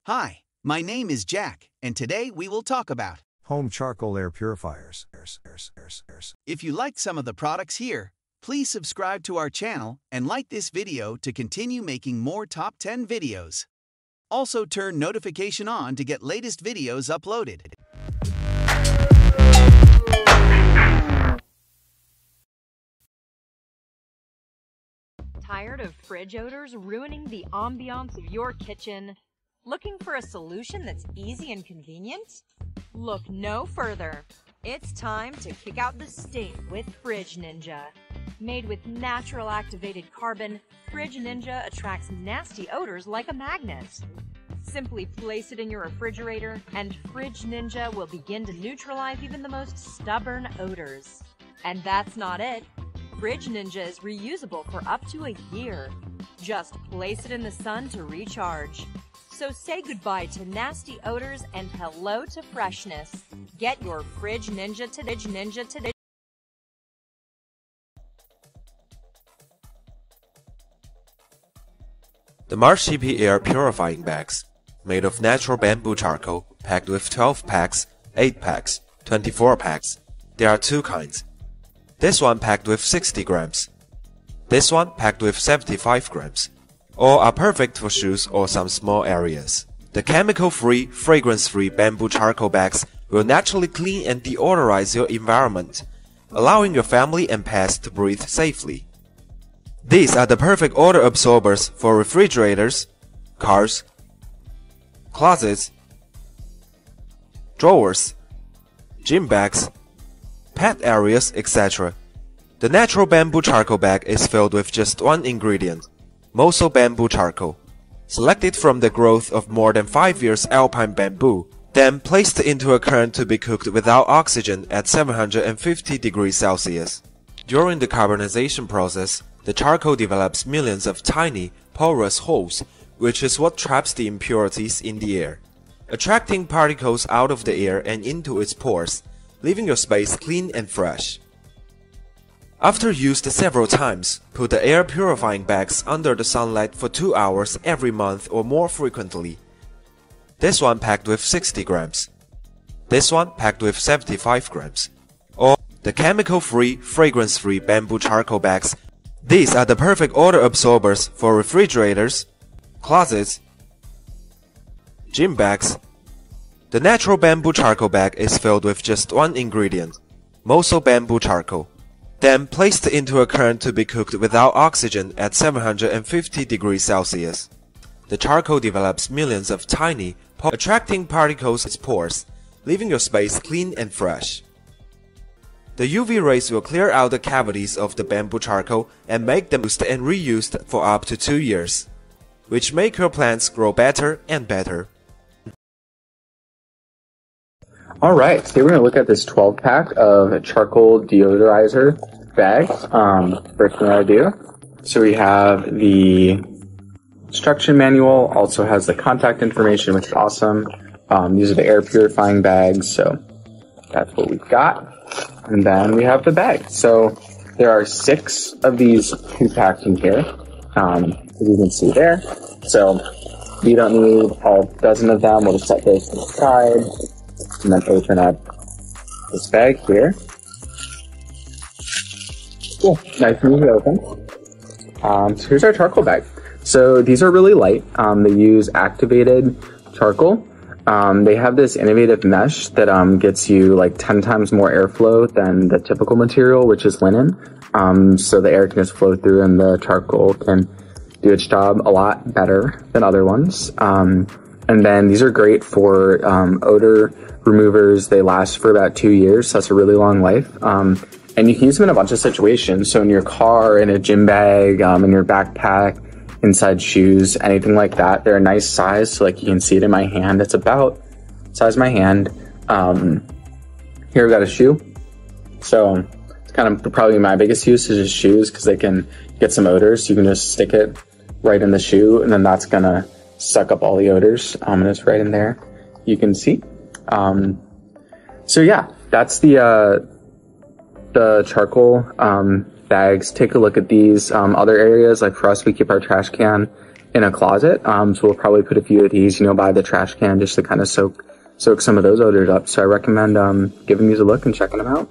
Hi, my name is Jack, and today we will talk about home charcoal air purifiers. If you like some of the products here, please subscribe to our channel and like this video to continue making more top 10 videos. Also turn notification on to get latest videos uploaded. Tired of fridge odors ruining the ambiance of your kitchen? Looking for a solution that's easy and convenient? Look no further. It's time to kick out the stink with Fridge Ninja. Made with natural activated carbon, Fridge Ninja attracts nasty odors like a magnet. Simply place it in your refrigerator, and Fridge Ninja will begin to neutralize even the most stubborn odors. And that's not it. Fridge Ninja is reusable for up to a year. Just place it in the sun to recharge. So say goodbye to nasty odors and hello to freshness. Get your Fridge Ninja today. The Marsheepy air purifying bags, made of natural bamboo charcoal, packed with 12 packs, 8 packs, 24 packs. There are two kinds. This one packed with 60 grams. This one packed with 75 grams. All are perfect for shoes or some small areas. The chemical-free, fragrance-free bamboo charcoal bags will naturally clean and deodorize your environment, allowing your family and pets to breathe safely. These are the perfect odor absorbers for refrigerators, cars, closets, drawers, gym bags, pet areas, etc. The natural bamboo charcoal bag is filled with just one ingredient, Moso bamboo charcoal, selected from the growth of more than 5 years alpine bamboo, then placed into a current to be cooked without oxygen at 750 degrees Celsius. During the carbonization process, the charcoal develops millions of tiny, porous holes, which is what traps the impurities in the air, attracting particles out of the air and into its pores, leaving your space clean and fresh. After used several times, put the air purifying bags under the sunlight for 2 hours every month or more frequently. This one packed with 60 grams. This one packed with 75 grams. Or the chemical-free, fragrance-free bamboo charcoal bags. These are the perfect odor absorbers for refrigerators, closets, gym bags. The natural bamboo charcoal bag is filled with just one ingredient, Moso bamboo charcoal, then placed into a current to be cooked without oxygen at 750 degrees Celsius. The charcoal develops millions of tiny, attracting particles in its pores, leaving your space clean and fresh. The UV rays will clear out the cavities of the bamboo charcoal and make them used and reused for up to 2 years, which make your plants grow better and better. Alright, so we're going to look at this 12-pack of charcoal deodorizer bags. First thing I do, so we have the instruction manual, also has the contact information, which is awesome. These are the air purifying bags, so that's what we've got. And then we have the bag. So there are 6 of these 2-packs in here, as you can see there. So we don't need all dozen of them. We'll just set those to the side. And then open up this bag here. Cool, nice and easy to open. So here's our charcoal bag. So these are really light. They use activated charcoal. They have this innovative mesh that gets you like 10 times more airflow than the typical material, which is linen. So the air can just flow through and the charcoal can do its job a lot better than other ones. And then these are great for odor removers. They last for about 2 years, so that's a really long life. And you can use them in a bunch of situations. So in your car, in a gym bag, in your backpack, inside shoes, anything like that. They're a nice size, so like you can see it in my hand. It's about the size of my hand. Here we've got a shoe. So it's kind of probably my biggest use is just shoes because they can get some odors. You can just stick it right in the shoe, and then that's gonna suck up all the odors. And it's right in there. You can see. So yeah, that's the charcoal bags. Take a look at these. Other areas, like for us, we keep our trash can in a closet. So we'll probably put a few of these, by the trash can just to kind of soak some of those odors up. So I recommend giving these a look and checking them out.